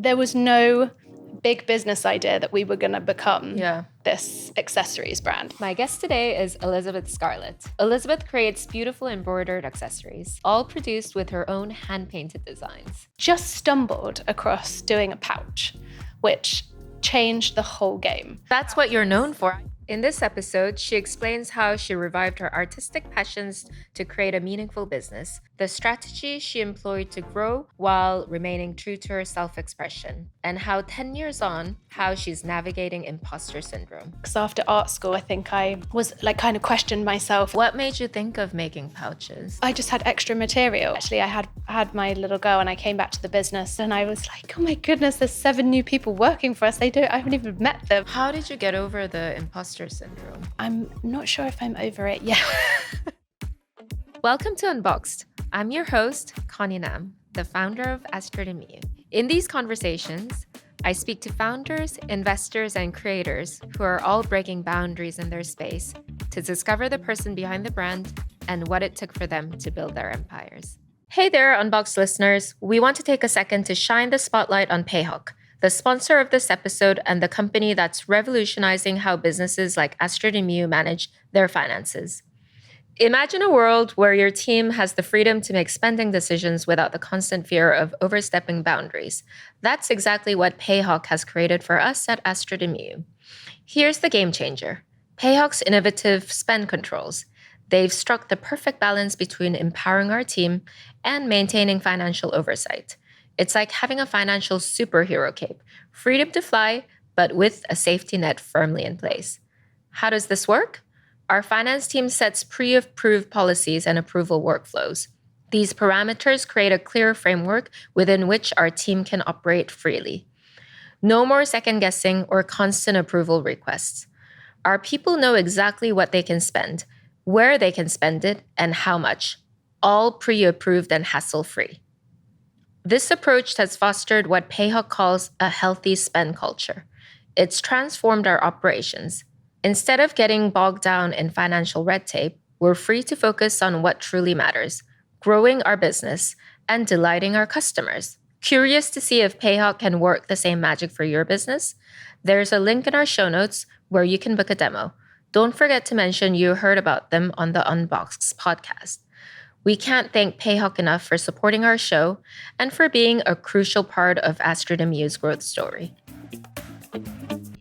there was no big business idea that we were going to become this accessories brand. My guest today is Elizabeth Scarlett. Elizabeth creates beautiful embroidered accessories, all produced with her own hand-painted designs. Just stumbled across doing a pouch, which changed the whole game. That's what you're known for. In this episode, she explains how she revived her artistic passions to create a meaningful business, the strategy she employed to grow while remaining true to her self-expression, and how 10 years on, how she's navigating imposter syndrome. Because after art school, I think I was kind of questioned myself. What made you think of making pouches? I just had extra material. Actually, I had my little girl and I came back to the business and I was like, oh my goodness, there's 7 new people working for us. I haven't even met them. How did you get over the imposter syndrome? I'm not sure if I'm over it yet. Welcome to Unboxed. I'm your host, Connie Nam, the founder of Astrid and Miyu. In these conversations, I speak to founders, investors, and creators who are all breaking boundaries in their space to discover the person behind the brand and what it took for them to build their empires. Hey there, Unboxed listeners. We want to take a second to shine the spotlight on Payhawk, the sponsor of this episode and the company that's revolutionizing how businesses like Astrid and Miyu manage their finances. Imagine a world where your team has the freedom to make spending decisions without the constant fear of overstepping boundaries. That's exactly what Payhawk has created for us at Astrid and Miyu. Here's the game changer. Payhawk's innovative spend controls. They've struck the perfect balance between empowering our team and maintaining financial oversight. It's like having a financial superhero cape, freedom to fly, but with a safety net firmly in place. How does this work? Our finance team sets pre-approved policies and approval workflows. These parameters create a clear framework within which our team can operate freely. No more second-guessing or constant approval requests. Our people know exactly what they can spend, where they can spend it, and how much, all pre-approved and hassle-free. This approach has fostered what Payhawk calls a healthy spend culture. It's transformed our operations. Instead of getting bogged down in financial red tape, we're free to focus on what truly matters, growing our business and delighting our customers. Curious to see if Payhawk can work the same magic for your business? There's a link in our show notes where you can book a demo. Don't forget to mention you heard about them on the Unboxed podcast. We can't thank Payhawk enough for supporting our show and for being a crucial part of Astrid and Miyu's growth story.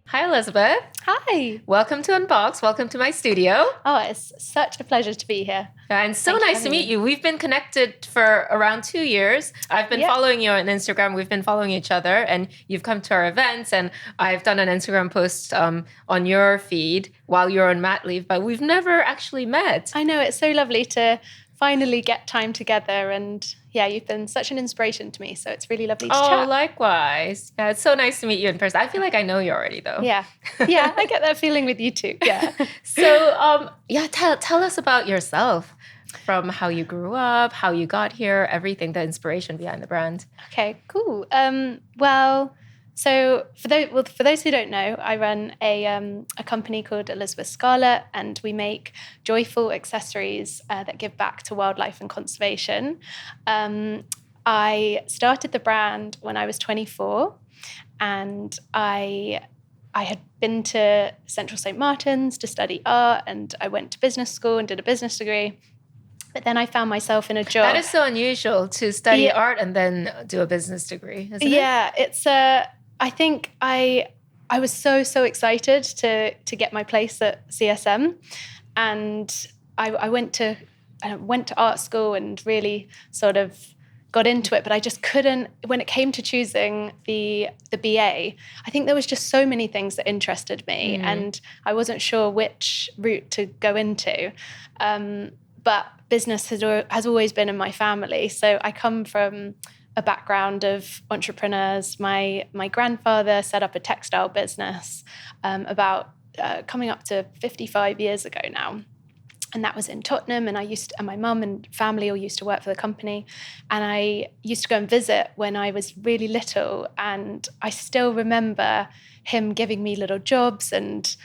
Hi, Elizabeth. Hi. Welcome to Unbox. Welcome to my studio. Oh, it's such a pleasure to be here. And so nice to meet you. We've been connected for around 2 years. I've been following you on Instagram. We've been following each other and you've come to our events and I've done an Instagram post on your feed while you're on mat leave, but we've never actually met. I know, it's so lovely to finally get time together and you've been such an inspiration to me. So it's really lovely to chat. Oh, likewise. Yeah, it's so nice to meet you in person. I feel like I know you already though. Yeah, I get that feeling with you too. Yeah. So, tell us about yourself, from how you grew up, how you got here, everything, the inspiration behind the brand. Okay, cool. So for those who don't know, I run a company called Elizabeth Scarlett, and we make joyful accessories that give back to wildlife and conservation. I started the brand when I was 24, and I had been to Central St. Martin's to study art, and I went to business school and did a business degree. But then I found myself in a job. That is so unusual to study art and then do a business degree, isn't it? Yeah, it's I think I was so excited to get my place at CSM, and I went to art school and really sort of got into it, but I just couldn't. When it came to choosing the BA, I think there was just so many things that interested me, and I wasn't sure which route to go into. But business has always been in my family, so I come from a background of entrepreneurs. My grandfather set up a textile business about coming up to 55 years ago now. And that was in Tottenham, and my mum and family all used to work for the company. And I used to go and visit when I was really little, and I still remember him giving me little jobs and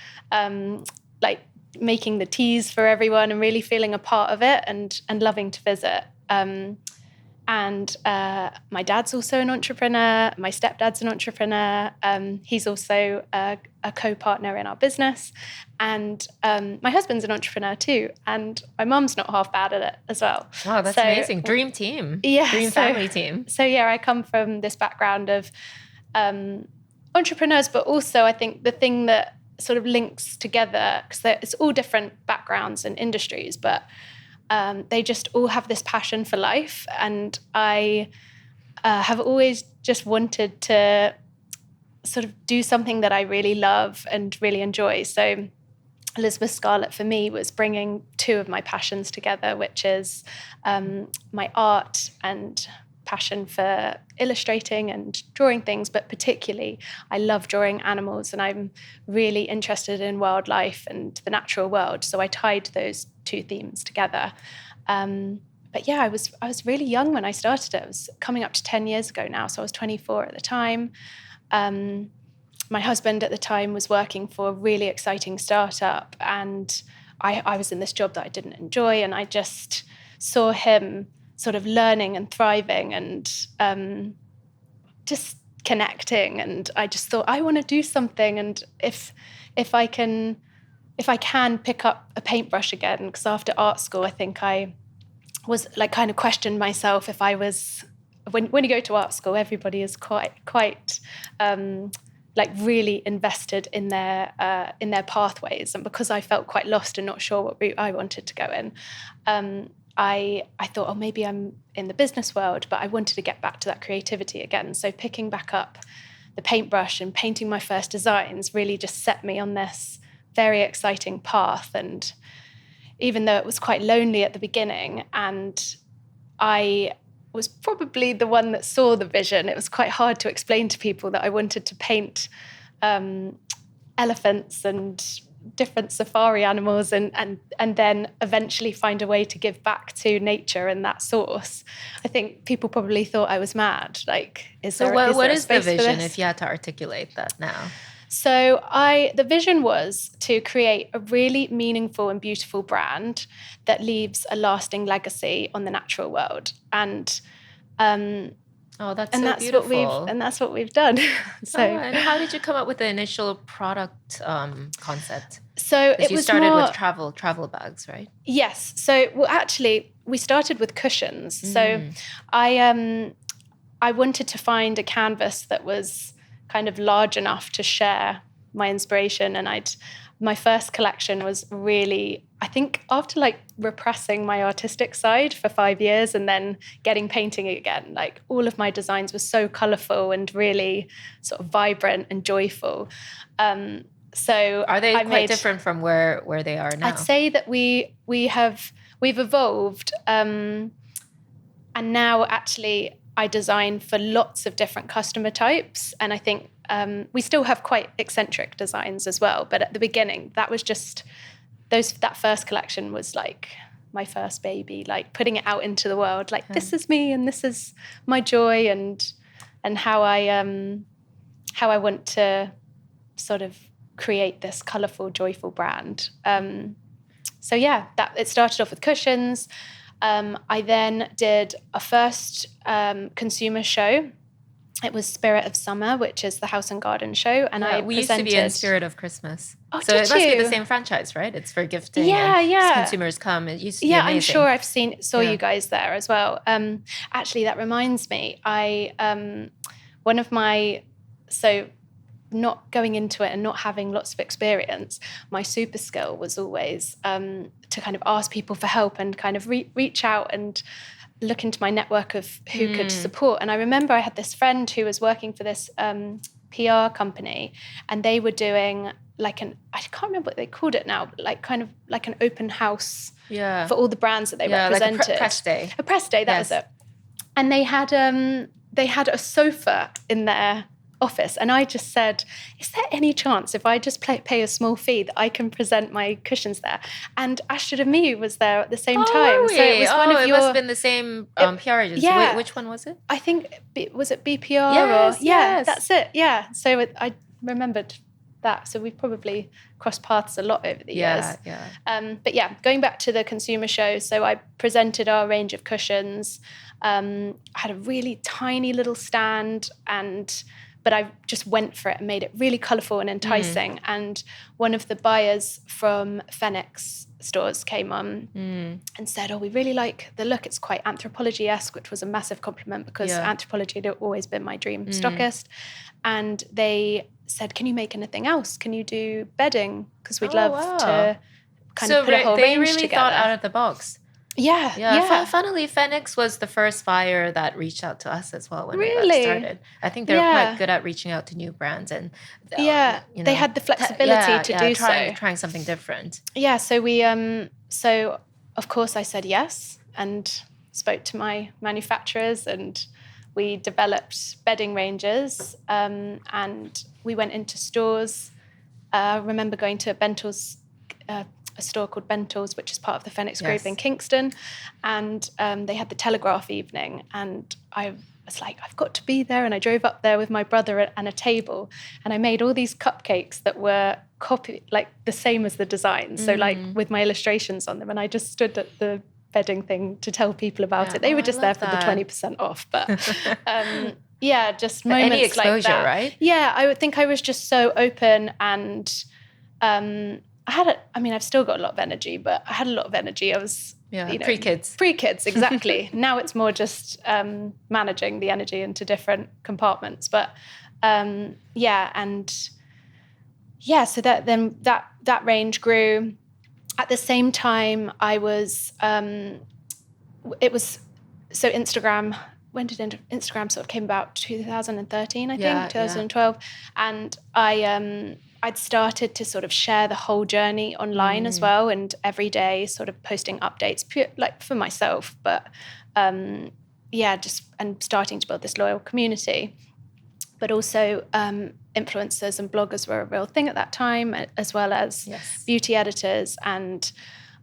making the teas for everyone and really feeling a part of it and loving to visit. And my dad's also an entrepreneur. My stepdad's an entrepreneur. He's also a co-partner in our business. And my husband's an entrepreneur too. And my mum's not half bad at it as well. Wow, that's amazing. Dream team. Yeah. Dream family team. So yeah, I come from this background of entrepreneurs, but also I think the thing that sort of links together, because it's all different backgrounds and industries, but they just all have this passion for life. And I have always just wanted to sort of do something that I really love and really enjoy. So Elizabeth Scarlett for me was bringing two of my passions together, which is my art and passion for illustrating and drawing things, but particularly I love drawing animals, and I'm really interested in wildlife and the natural world. So I tied those two themes together. But yeah, I was really young when I started it. It was coming up to 10 years ago now. So I was 24 at the time. My husband at the time was working for a really exciting startup, and I was in this job that I didn't enjoy, and I just saw him sort of learning and thriving and just connecting. And I just thought, I want to do something. And if I can pick up a paintbrush again, because after art school, I think I was like kind of questioned myself if I was, when you go to art school, everybody is quite like really invested in their pathways. And because I felt quite lost and not sure what route I wanted to go in, I thought, oh, maybe I'm in the business world, but I wanted to get back to that creativity again. So picking back up the paintbrush and painting my first designs really just set me on this very exciting path. And even though it was quite lonely at the beginning, and I was probably the one that saw the vision, it was quite hard to explain to people that I wanted to paint elephants and different safari animals and then eventually find a way to give back to nature and that source. I think people probably thought I was mad. Like, what is the vision if you had to articulate that now? So the vision was to create a really meaningful and beautiful brand that leaves a lasting legacy on the natural world. And that's beautiful. That's what we've done. So, and how did you come up with the initial product concept? So you started with travel bags, right? Yes. So, well, actually, we started with cushions. So, I wanted to find a canvas that was kind of large enough to share my inspiration, and my first collection was really, I think after like repressing my artistic side for 5 years and then getting painting again, like all of my designs were so colorful and really sort of vibrant and joyful. So are they quite different from where they are now? I'd say that we've evolved, and now actually I design for lots of different customer types, and I think we still have quite eccentric designs as well. But at the beginning, that was just that first collection was like my first baby, like putting it out into the world, like this is me and this is my joy and how I want to sort of create this colorful, joyful brand. So yeah, that it started off with cushions. I then did a first consumer show. It was Spirit of Summer, which is the house and garden show. And we used to be in Spirit of Christmas. Oh, so it must be the same franchise, right? It's for gifting. Yeah. Consumers come. It used to be amazing. I'm sure I've saw you guys there as well. Actually, that reminds me. Not going into it and not having lots of experience, my super skill was always to kind of ask people for help and kind of reach out and look into my network of who could support. And I remember I had this friend who was working for this PR company, and they were doing I can't remember what they called it now, but like kind of like an open house for all the brands that they represented. Like a press day. A press day, that was it. And they had a sofa in their office, and I just said, is there any chance if I just pay a small fee that I can present my cushions there? And Astrid and Miyu was there at the same time. Really? So it was one of it must have been the same PR agency. Yeah. Which one was it? I think, was it BPR? Yes, That's it. Yeah. So I remembered that. So we've probably crossed paths a lot over the years. Yeah. But yeah, going back to the consumer show, so I presented our range of cushions. I had a really tiny little stand, but I just went for it and made it really colourful and enticing. And one of the buyers from Phoenix stores came on and said, we really like the look. It's quite Anthropology-esque, which was a massive compliment because Anthropology had always been my dream stockist. And they said, can you make anything else? Can you do bedding? Because we'd love to kind of put a whole range together. So they really thought out of the box. Yeah. Funnily, Phoenix was the first buyer that reached out to us as well when we got started. I think they're quite good at reaching out to new brands, and they had the flexibility to do trying something different. Yeah, so we so of course I said yes and spoke to my manufacturers, and we developed bedding ranges, and we went into stores. I remember going to Bentel's. A store called Bentel's, which is part of the Phoenix Group in Kingston. And they had the Telegraph evening. And I was like, I've got to be there. And I drove up there with my brother and a table. And I made all these cupcakes that were like the same as the design. So like with my illustrations on them. And I just stood at the bedding thing to tell people about it. They were just there for the 20% off. But just moments any exposure, like that. Right? Yeah, I would think I was just so open, and I've still got a lot of energy, but I had a lot of energy. I was, pre-kids. Pre-kids, exactly. Now it's more just managing the energy into different compartments. But so that range grew. At the same time, I was, Instagram, when did Instagram sort of came about? 2013, I think, 2012. And I'd started to sort of share the whole journey online as well, and every day sort of posting updates, like for myself, but and starting to build this loyal community. But also influencers and bloggers were a real thing at that time, as well as beauty editors. And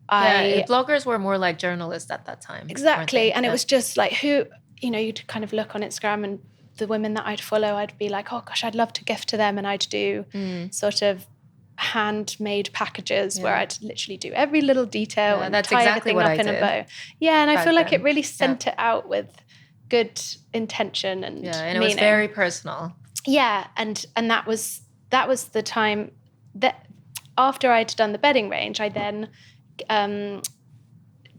bloggers were more like journalists at that time. Exactly. And it was just like you'd kind of look on Instagram, and the women that I'd follow, I'd be like, oh gosh, I'd love to gift to them. And I'd do sort of handmade packages where I'd literally do every little detail and that's tie exactly everything what up I in did a bow. Yeah, and I feel like then. it really sent it out with good intention and and it meaning. was very personal. Yeah, and that was the time that after I'd done the bedding range, I then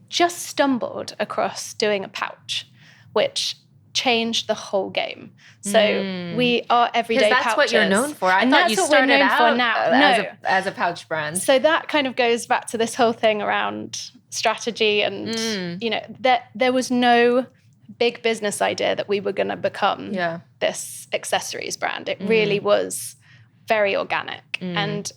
just stumbled across doing a pouch, which changed the whole game. So we are everyday pouches. That's what you're known for. I thought you started out as a pouch brand. So that kind of goes back to this whole thing around strategy, and there was no big business idea that we were going to become this accessories brand. It really was very organic. And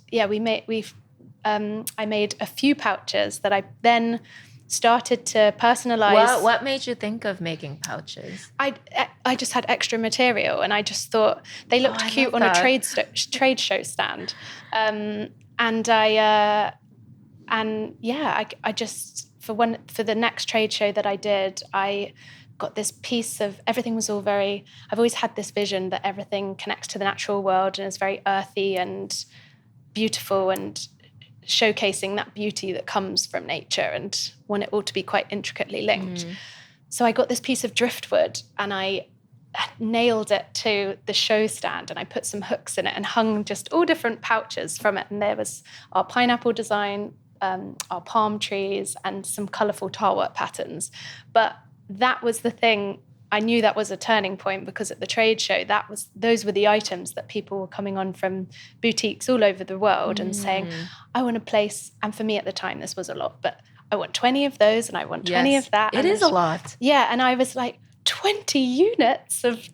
I made a few pouches that I then started to personalize. What made you think of making pouches? I just had extra material, and I just thought they looked cute on a trade show stand. I just for the next trade show that I did, I got this piece of everything was all very. I've always had this vision that everything connects to the natural world and is very earthy and beautiful, and showcasing that beauty that comes from nature, and want it all to be quite intricately linked. So I got this piece of driftwood, and I nailed it to the show stand, and I put some hooks in it and hung just all different pouches from it. And there was our pineapple design, our palm trees, and some colourful tar work patterns. But that was the thing. I knew that was a turning point, because at the trade show, those were the items that people were coming on from boutiques all over the world and saying, I want a place. And for me at the time, this was a lot, but I want 20 of those and I want 20 of that. It is a lot. Yeah. And I was like, 20 units of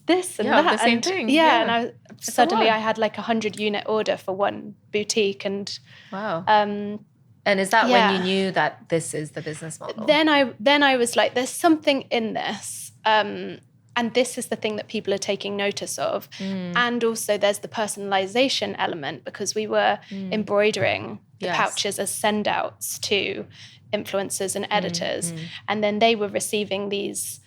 this and that. The same thing. Yeah. And suddenly I had like 100 unit order for one boutique. And wow. And is that when you knew that this is the business model? Then I was like, there's something in this. And this is the thing that people are taking notice of. And also there's the personalization element, because we were embroidering the pouches as send outs to influencers and editors. And then they were receiving these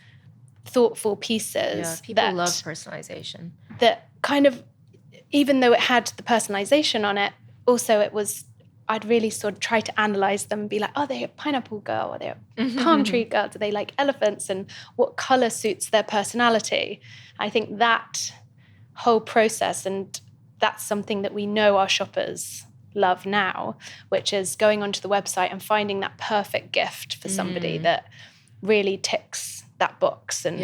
thoughtful pieces. Yeah, people love personalization. That kind of even though it had the personalization on it, also I'd really sort of try to analyze them and be like, are they a pineapple girl? Are they a palm tree girl? Do they like elephants? And what color suits their personality? I think that whole process, and that's something that we know our shoppers love now, which is going onto the website and finding that perfect gift for somebody that really ticks that box and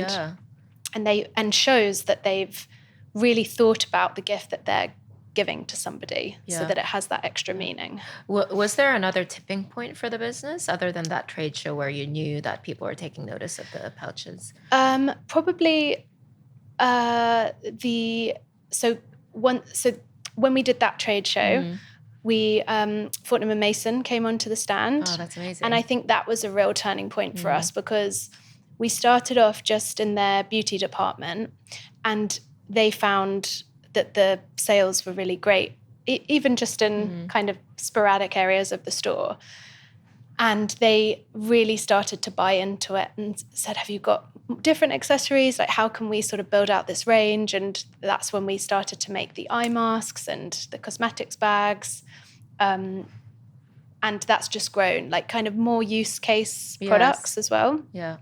shows that they've really thought about the gift that they're giving to somebody so that it has that extra meaning. Was there another tipping point for the business other than that trade show where you knew that people were taking notice of the pouches? Probably when we did that trade show, we Fortnum and Mason came onto the stand. Oh, that's amazing. And I think that was a real turning point for us, because we started off just in their beauty department, and they found that the sales were really great, even just in kind of sporadic areas of the store. And they really started to buy into it and said, have you got different accessories? Like, how can we sort of build out this range? And that's when we started to make the eye masks and the cosmetics bags. And that's just grown, like kind of more use case products as well. Yeah.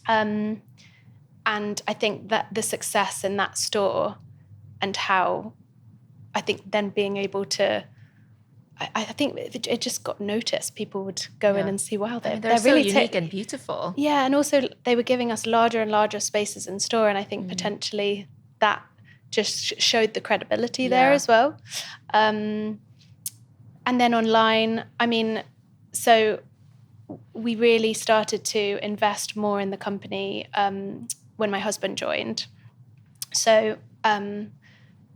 And I think that the success in that store, and how I think then being able to, I think it just got noticed. People would go in and see, wow, they're so really unique and beautiful. Yeah, and also they were giving us larger and larger spaces in store, and I think potentially that just showed the credibility there as well. And then online, I mean, so we really started to invest more in the company when my husband joined. So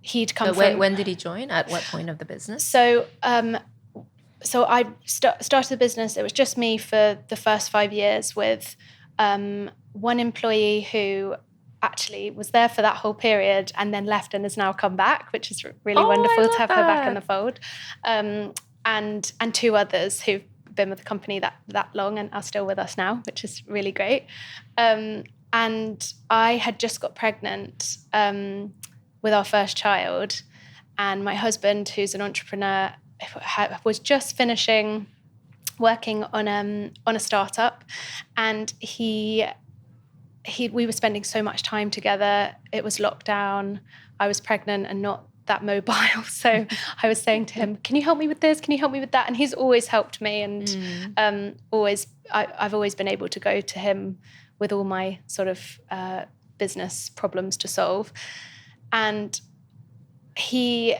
he'd come from... When did he join? At what point of the business? So I started the business. It was just me for the first 5 years, with one employee who actually was there for that whole period and then left and has now come back, which is really wonderful to have her back in the fold. And two others who've been with the company that long and are still with us now, which is really great. And I had just got pregnant with our first child, and my husband, who's an entrepreneur, was just finishing working on a startup, and we were spending so much time together. It was lockdown. I was pregnant and not that mobile, so I was saying to him, "Can you help me with this? Can you help me with that?" And he's always helped me, and I've always been able to go to him with all my sort of business problems to solve. And he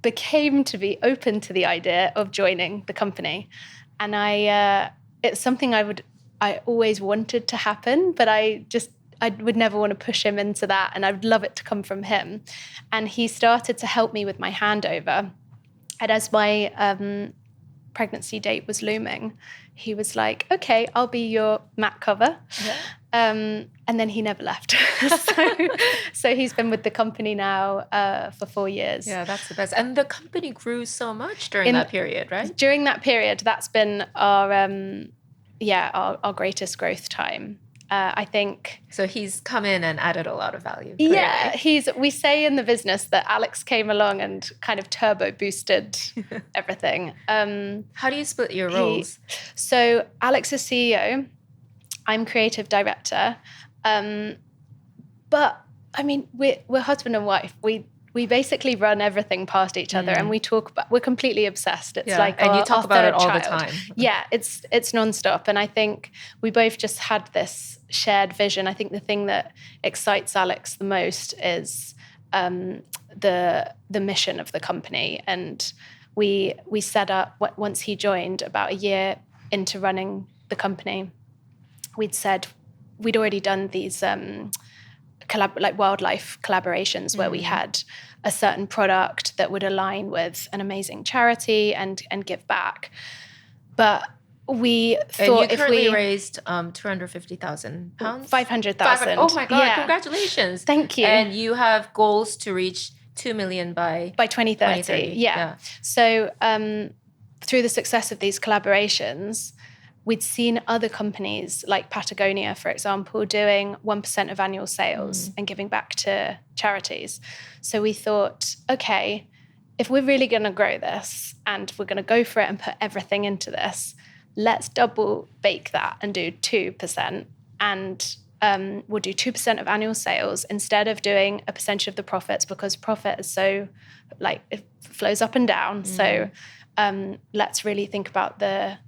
became to be open to the idea of joining the company. And it's something I always wanted to happen, but I would never want to push him into that. And I would love it to come from him. And he started to help me with my handover. And as my pregnancy date was looming, he was like, okay, I'll be your mat cover. Yeah. And then he never left. So he's been with the company now for 4 years. Yeah, that's the best. And the company grew so much during that period, right? During that period, that's been our greatest growth time. I think. So he's come in and added a lot of value. Clearly. Yeah, we say in the business that Alex came along and kind of turbo boosted everything. How do you split your roles? So Alex is CEO. I'm creative director. But I mean, we're husband and wife. We basically run everything past each other, and we talk about. We're completely obsessed. It's like and you talk about it all the time. Yeah, it's nonstop, and I think we both just had this shared vision. I think the thing that excites Alex the most is the mission of the company, and we set up once he joined, about a year into running the company. We'd already done these wildlife collaborations where we had a certain product that would align with an amazing charity and give back. But we thought if we raised £250,000, 500,000. Oh my God! Yeah. Congratulations! Thank you. And you have goals to reach 2 million by 2030. Yeah. So through the success of these collaborations, we'd seen other companies like Patagonia, for example, doing 1% of annual sales and giving back to charities. So we thought, okay, if we're really going to grow this and we're going to go for it and put everything into this, let's double bake that and do 2%. And we'll do 2% of annual sales instead of doing a percentage of the profits, because profit is so, like, it flows up and down. So let's really think about the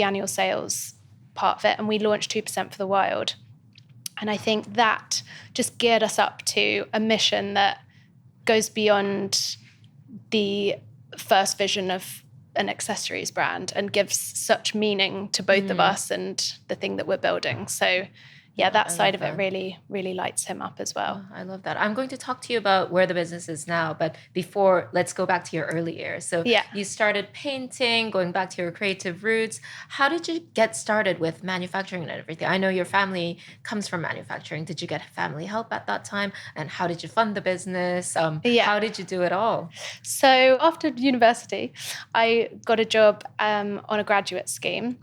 annual sales part of it. And we launched 2% for the wild. And I think that just geared us up to a mission that goes beyond the first vision of an accessories brand and gives such meaning to both of us and the thing that we're building. So yeah, that side of it really, really lights him up as well. Oh, I love that. I'm going to talk to you about where the business is now, but before, let's go back to your early years. So you started painting, going back to your creative roots. How did you get started with manufacturing and everything? I know your family comes from manufacturing. Did you get family help at that time? And how did you fund the business? How did you do it all? So after university, I got a job on a graduate scheme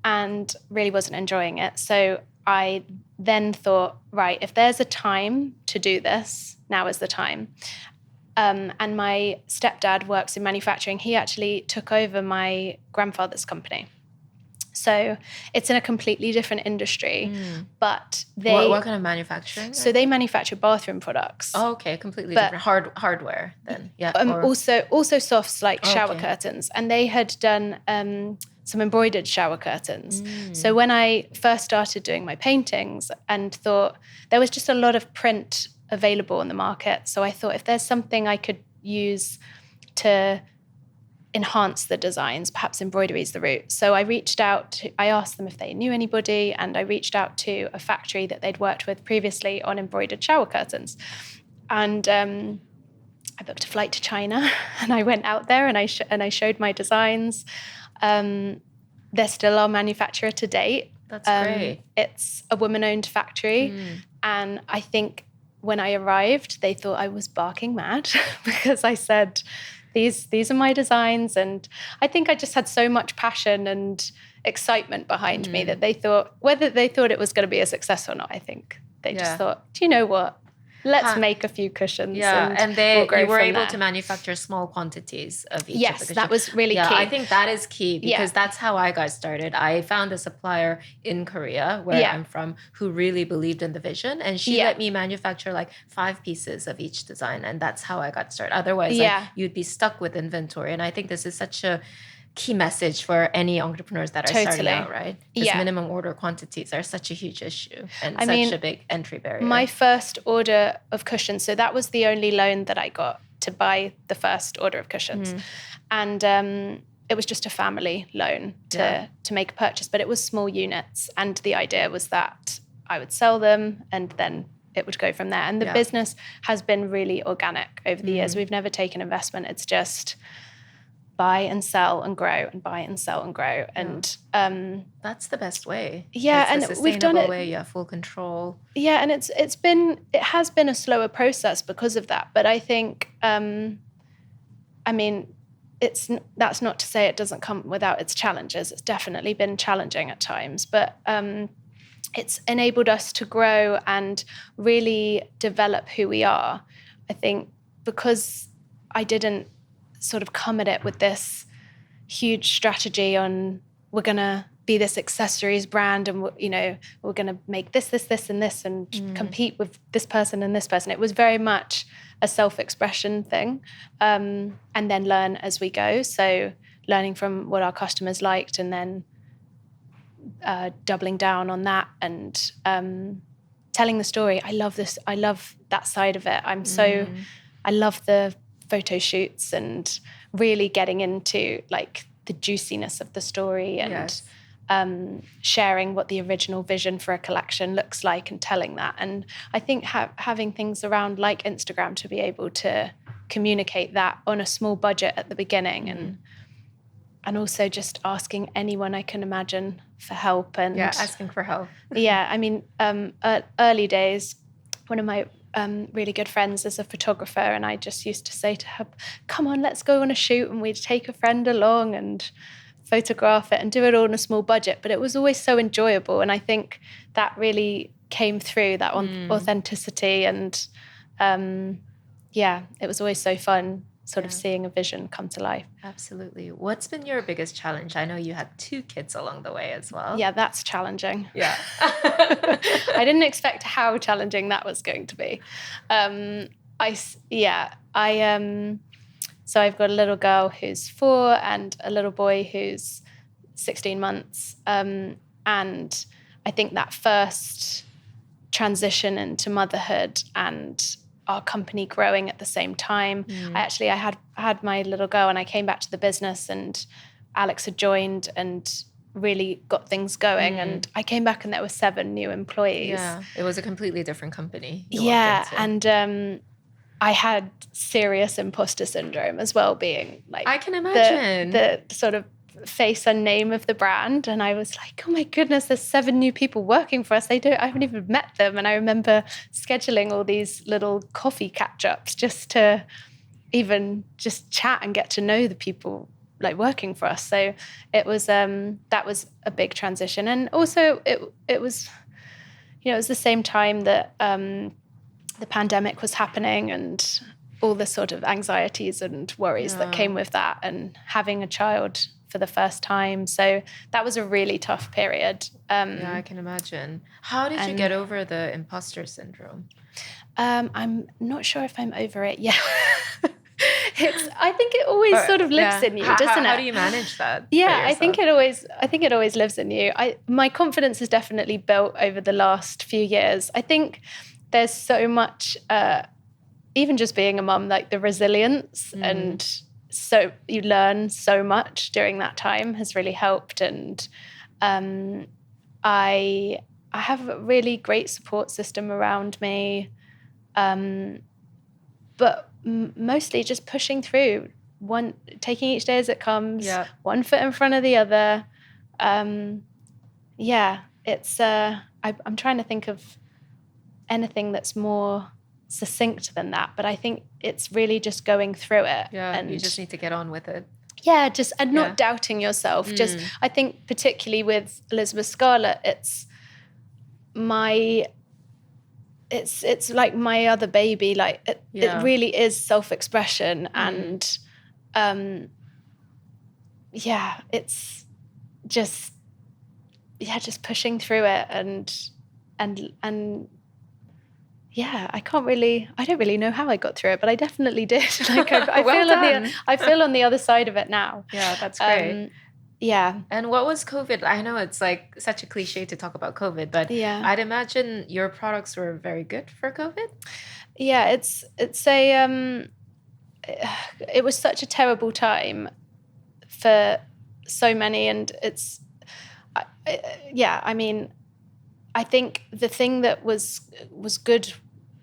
and really wasn't enjoying it. So I then thought, right, if there's a time to do this, now is the time. And my stepdad works in manufacturing. He actually took over my grandfather's company. So it's in a completely different industry, but they... What kind of manufacturing? So they manufacture bathroom products. Oh, okay, completely different. Hardware then, yeah. Also softs like shower curtains. And they had done... some embroidered shower curtains. So when I first started doing my paintings and thought there was just a lot of print available in the market. So I thought if there's something I could use to enhance the designs, perhaps embroidery is the route. So I asked them if they knew anybody, and I reached out to a factory that they'd worked with previously on embroidered shower curtains. And I booked a flight to China and I went out there and I showed my designs. They're still our manufacturer to date. That's great. It's a woman-owned factory. And I think when I arrived, they thought I was barking mad because I said, these are my designs. And I think I just had so much passion and excitement behind me that they thought, whether they thought it was going to be a success or not, I think they just thought, do you know what? Let's make a few cushions. Yeah, and you were able there. to manufacture small quantities of each. Yes, that was really key. I think that is key because that's how I got started. I found a supplier in Korea, where I'm from, who really believed in the vision, and she let me manufacture like 5 pieces of each design, and that's how I got started. Otherwise, you'd be stuck with inventory, and I think this is such a key message for any entrepreneurs that are starting out, right? Because minimum order quantities are such a huge issue and such a big entry barrier. My first order of cushions, so that was the only loan that I got to buy the first order of cushions. And it was just a family loan to make a purchase, but it was small units. And the idea was that I would sell them and then it would go from there. And the business has been really organic over the years. We've never taken investment. It's just... buy and sell and grow and buy and sell and grow. And that's the best way. Yeah, it's and we've done it. Way. You have full control. Yeah, and it has been a slower process because of that. But I think, that's not to say it doesn't come without its challenges. It's definitely been challenging at times, but it's enabled us to grow and really develop who we are. I think because I didn't sort of come at it with this huge strategy on we're going to be this accessories brand and we're going to make this and this and compete with this person and this person. It was very much a self-expression thing, and then learn as we go. So learning from what our customers liked and then doubling down on that and telling the story. I love this. I love that side of it. I love the photo shoots and really getting into like the juiciness of the story and sharing what the original vision for a collection looks like and telling that. And I think having things around like Instagram to be able to communicate that on a small budget at the beginning and also just asking anyone I can imagine for help. And asking for help. Early days, one of my really good friends is a photographer, and I just used to say to her, come on, let's go on a shoot, and we'd take a friend along and photograph it and do it all on a small budget, but it was always so enjoyable. And I think that really came through, that authenticity. And it was always so fun sort of seeing a vision come to life. Absolutely. What's been your biggest challenge? I know you had 2 kids along the way as well. Yeah, that's challenging. Yeah. I didn't expect how challenging that was going to be. So I've got a little girl who's 4 and a little boy who's 16 months. And I think that first transition into motherhood and our company growing at the same time. I had my little girl and I came back to the business and Alex had joined and really got things going. And I came back and there were 7 new employees. Yeah, it was a completely different company. And I had serious imposter syndrome as well, being like I can imagine the sort of face and name of the brand. And I was like, oh my goodness, there's 7 new people working for us. I haven't even met them. And I remember scheduling all these little coffee catch-ups just to even just chat and get to know the people like working for us. So it was that was a big transition. And also it was, it was the same time that the pandemic was happening and all the sort of anxieties and worries that came with that, and having a child for the first time. So that was a really tough period. I can imagine. How did you get over the imposter syndrome? I'm not sure if I'm over it yet. I think it always sort of lives in you, doesn't it? How do you manage that? Yeah, I think it always lives in you. My confidence has definitely built over the last few years. I think there's so much, even just being a mum, like the resilience and so you learn so much during that time has really helped. And I have a really great support system around me, but mostly just pushing through, taking each day as it comes, one foot in front of the other. It's I'm trying to think of anything that's more succinct than that, but I think it's really just going through it. And you just need to get on with it. Yeah, and not doubting yourself. Just, I think particularly with Elizabeth Scarlett, it's like my other baby. Like it really is self-expression, and it's just pushing through it and I don't really know how I got through it, but I definitely did. Like I feel on the other side of it now. Yeah, that's great. Yeah. And what was COVID? I know it's like such a cliche to talk about COVID, but I'd imagine your products were very good for COVID. Yeah, it was such a terrible time for so many, and I think the thing that was good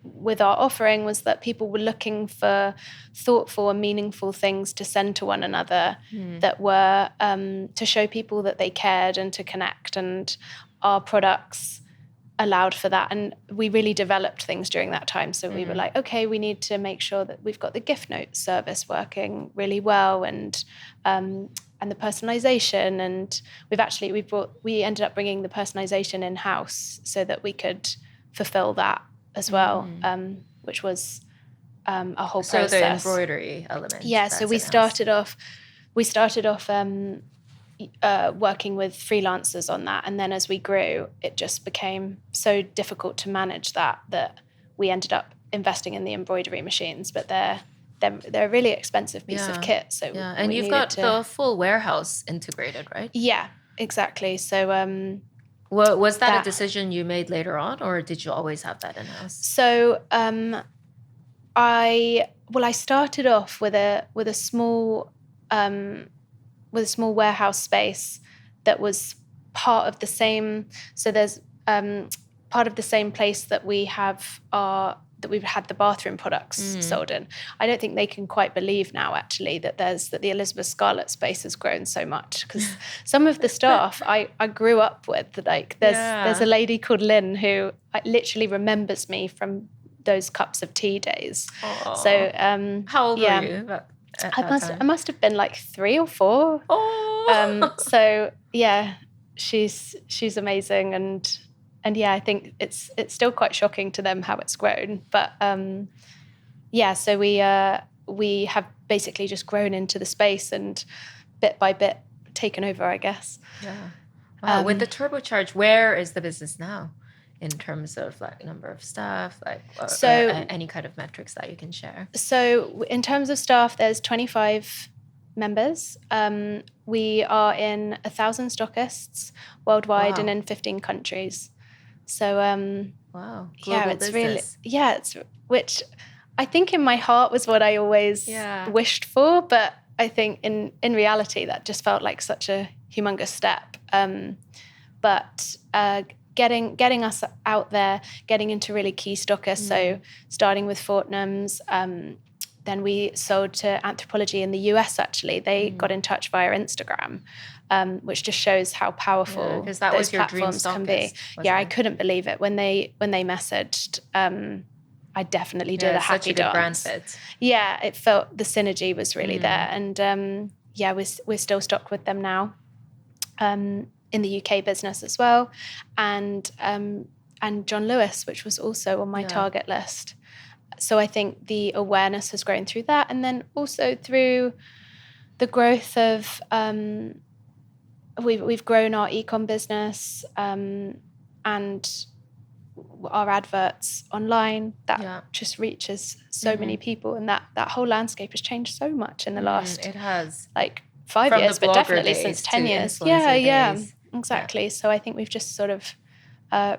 with our offering was that people were looking for thoughtful and meaningful things to send to one another that were to show people that they cared and to connect, and our products allowed for that. And we really developed things during that time. So we were like, okay, we need to make sure that we've got the gift note service working really well, and the personalization. And we ended up bringing the personalization in-house so that we could fulfill that as well, which was a whole process. So the embroidery element. Yeah, so we started off working with freelancers on that, and then as we grew, it just became so difficult to manage that we ended up investing in the embroidery machines. But they're a really expensive piece of kit. So and you've got the full warehouse integrated, right? Yeah, exactly. So was that a decision you made later on, or did you always have that in-house? So I started off with a small warehouse space that was part of the same. So there's part of the same place that we've had the bathroom products sold in. I don't think they can quite believe now, actually, that the Elizabeth Scarlett space has grown so much, because some of the staff I grew up with. Like there's a lady called Lynn who literally remembers me from those cups of tea days. Aww. So how old were you? I must have been like 3 or 4. Oh, So yeah, she's amazing, and yeah, I think it's still quite shocking to them how it's grown. But yeah, so we have basically just grown into the space and bit by bit taken over, I guess. Yeah. Wow. With the turbocharge, where is the business now in terms of like number of staff, like or any kind of metrics that you can share? So in terms of staff, there's 25 members. We are in 1,000 stockists worldwide and in 15 countries. So wow, global it's business. It's which I think in my heart was what I always wished for, but I think in reality that just felt like such a humongous step. But getting us out there, getting into really key stockists. So starting with Fortnum's, then we sold to Anthropology in the US. Actually, they got in touch via Instagram, which just shows how powerful because that those was your platforms dream can be. Yeah, I couldn't believe it when they messaged. I definitely did a happy dance. Brand fit. Yeah, it felt the synergy was really there, and we're still stocked with them now, in the UK business as well, and John Lewis, which was also on my target list. So I think the awareness has grown through that, and then also through the growth of we've grown our e-com business, and our adverts online that just reaches so many people, and that whole landscape has changed so much in the last it has like 5 years, but definitely since 10 years. Yeah, exactly. So I think we've just sort of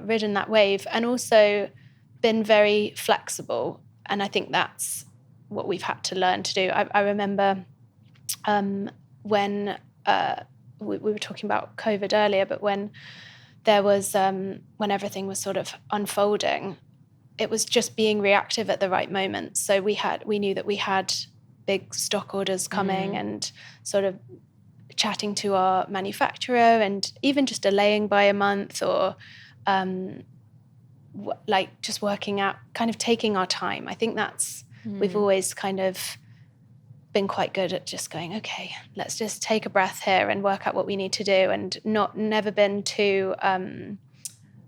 ridden that wave, and also been very flexible, and I think that's what we've had to learn to do. I remember when we were talking about COVID earlier, but when there was when everything was sort of unfolding, it was just being reactive at the right moment. So we knew that we had big stock orders coming, and sort of chatting to our manufacturer, and even just delaying by a month, or like just working out, kind of taking our time. I think that's we've always kind of been quite good at just going, okay, let's just take a breath here and work out what we need to do, and never been too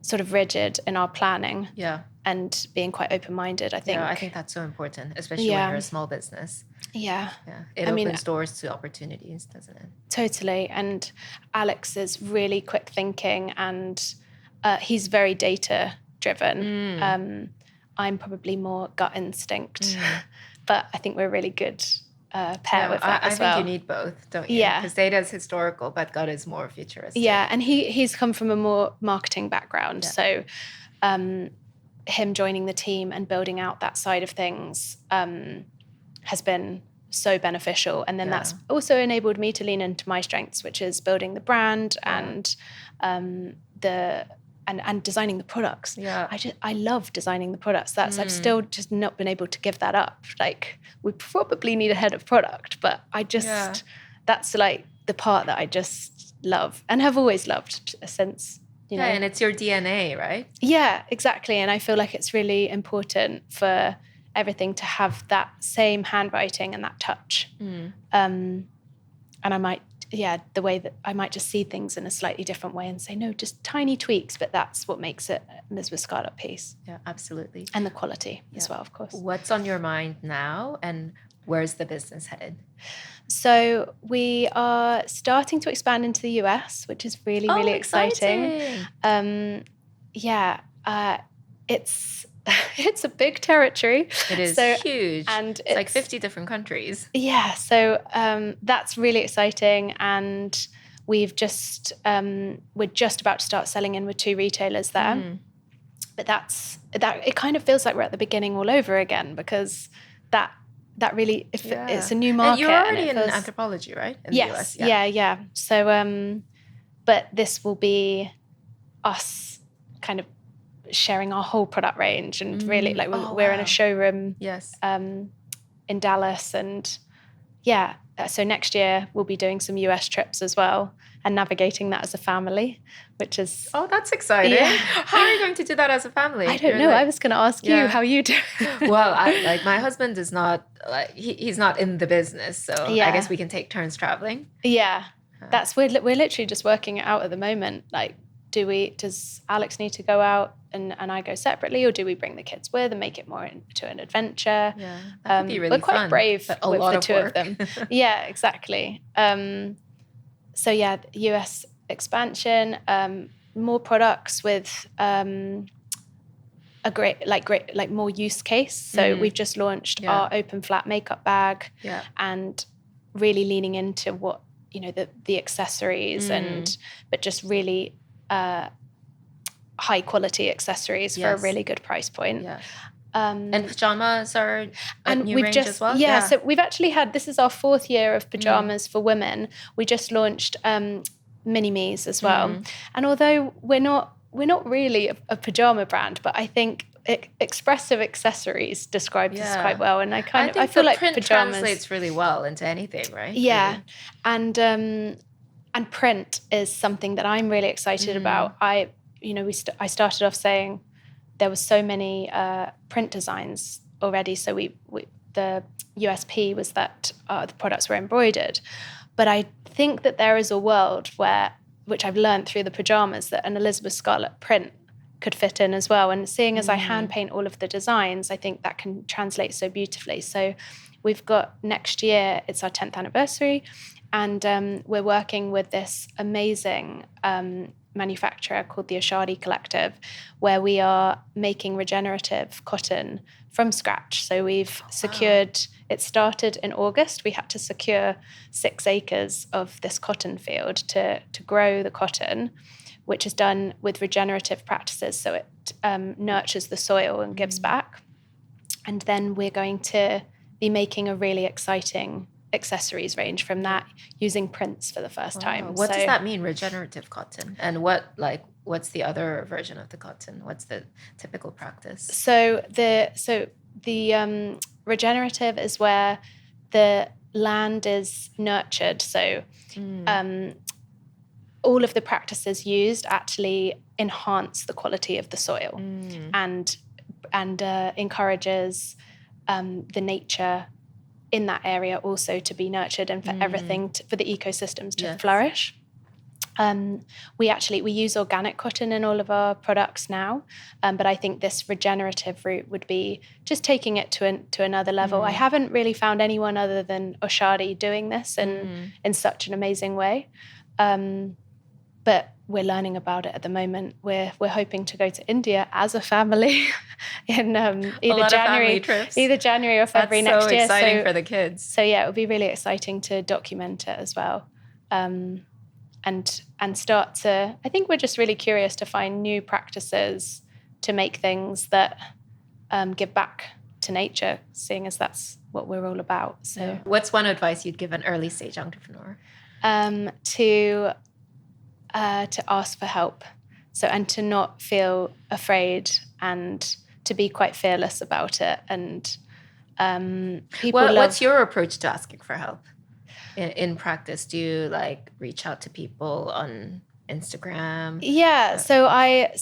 sort of rigid in our planning. Yeah. And being quite open-minded, I think. Yeah, I think that's so important, especially when you're a small business. Yeah. Yeah. It opens doors to opportunities, doesn't it? Totally. And Alex is really quick thinking, and he's very data-driven. I'm probably more gut instinct, but I think we're really good pair with that as well. I think you need both, don't you? Yeah. Because data is historical, but gut is more futuristic. Yeah, and he's come from a more marketing background. Yeah. So him joining the team and building out that side of things has been so beneficial. And then that's also enabled me to lean into my strengths, which is building the brand and designing the products. Yeah. I love designing the products. I've still just not been able to give that up. Like, we probably need a head of product, but that's like the part that I just love and have always loved since, you know. And it's your DNA, right? Yeah, exactly. And I feel like it's really important for everything to have that same handwriting and that touch. And I might, the way that I might just see things in a slightly different way and say, no, just tiny tweaks, but that's what makes it an Elizabeth Scarlett piece. Yeah, absolutely. And the quality as well, of course. What's on your mind now, and where's the business headed? So we are starting to expand into the US, which is really, really exciting. It's a big territory. It is huge. And it's like 50 different countries. Yeah, so that's really exciting. And we're just about to start selling in with 2 retailers there. But it kind of feels like we're at the beginning all over again, because that really, it's a new market. And you're already in Anthropology, right? In yes, the US. Yeah. So, but this will be us kind of sharing our whole product range, and really like we're in a showroom in Dallas, and so next year we'll be doing some US trips as well and navigating that as a family, which is that's exciting. How are you going to do that as a family? I don't know. I was going to ask you how you do. Well, my husband is not he's not in the business, so I guess we can take turns traveling. we're literally just working it out at the moment. Like, does Alex need to go out and I go separately, or do we bring the kids with and make it more into an adventure? Yeah, that could be really we're quite fun, brave but a with lot the of two work. of them. Yeah, exactly. So yeah, US expansion, more products with a great more use case. So we've just launched our open flat makeup bag, and really leaning into what, the accessories but just really high quality accessories for a really good price point. Yeah. And pajamas are a new range as well? So we've actually this is our 4th year of pajamas for women. We just launched mini me's as well. And although we're not really a pajama brand, but I think expressive accessories describes us quite well. And I feel like print pajamas translates really well into anything, right? Yeah. Really. And print is something that I'm really excited about. I started off saying there were so many print designs already. So the USP was that the products were embroidered. But I think that there is a world which I've learned through the pajamas, that an Elizabeth Scarlett print could fit in as well. And seeing as I hand paint all of the designs, I think that can translate so beautifully. So we've got next year, it's our 10th anniversary, and we're working with this amazing manufacturer called the Astrid Collective, where we are making regenerative cotton from scratch. So we've secured, it started in August, we had to secure 6 acres of this cotton field to grow the cotton, which is done with regenerative practices. So it nurtures the soil and gives back. And then we're going to be making a really exciting accessories range from that, using prints for the first time. What does that mean, regenerative cotton? And what's the other version of the cotton? What's the typical practice? So the regenerative is where the land is nurtured. So all of the practices used actually enhance the quality of the soil and encourages the nature in that area also to be nurtured, and for everything for the ecosystems to flourish. We use organic cotton in all of our products now, but I think this regenerative route would be just taking it to another level. I haven't really found anyone other than Astrid doing this in such an amazing way, but we're learning about it at the moment. We're hoping to go to India as a family in either January or February next year. That's so exciting for the kids. So yeah, it would be really exciting to document it as well. And start to, I think we're just really curious to find new practices to make things that give back to nature, seeing as that's what we're all about. So what's one advice you'd give an early stage entrepreneur? To ask for help. So, and to not feel afraid, and to be quite fearless about it. And what's your approach to asking for help? In practice, do you reach out to people on Instagram? Yeah, so I'd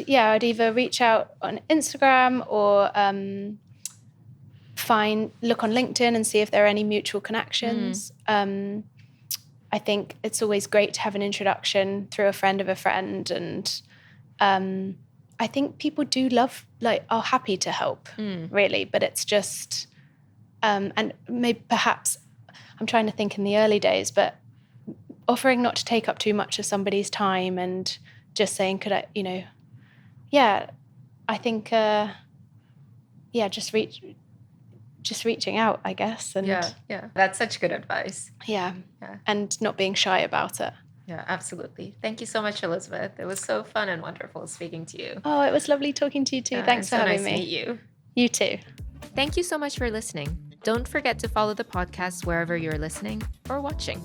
either reach out on Instagram or look on LinkedIn and see if there are any mutual connections. I think it's always great to have an introduction through a friend of a friend, and I think people are happy to help, really. But it's just, and maybe perhaps, I'm trying to think in the early days, but offering not to take up too much of somebody's time and just saying, could I, I think, just reaching out, I guess. And yeah. That's such good advice. Yeah. And not being shy about it. Yeah, absolutely. Thank you so much, Elizabeth. It was so fun and wonderful speaking to you. Oh, it was lovely talking to you too. Thanks for having me. Nice to meet you. You too. Thank you so much for listening. Don't forget to follow the podcast wherever you're listening or watching.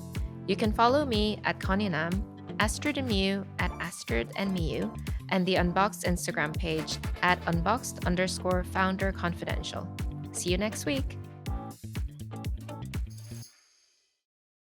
You can follow me at Connie Nam, Astrid and Miyu at Astrid and Miyu, and the Unboxed Instagram page at unboxed_founder confidential. See you next week.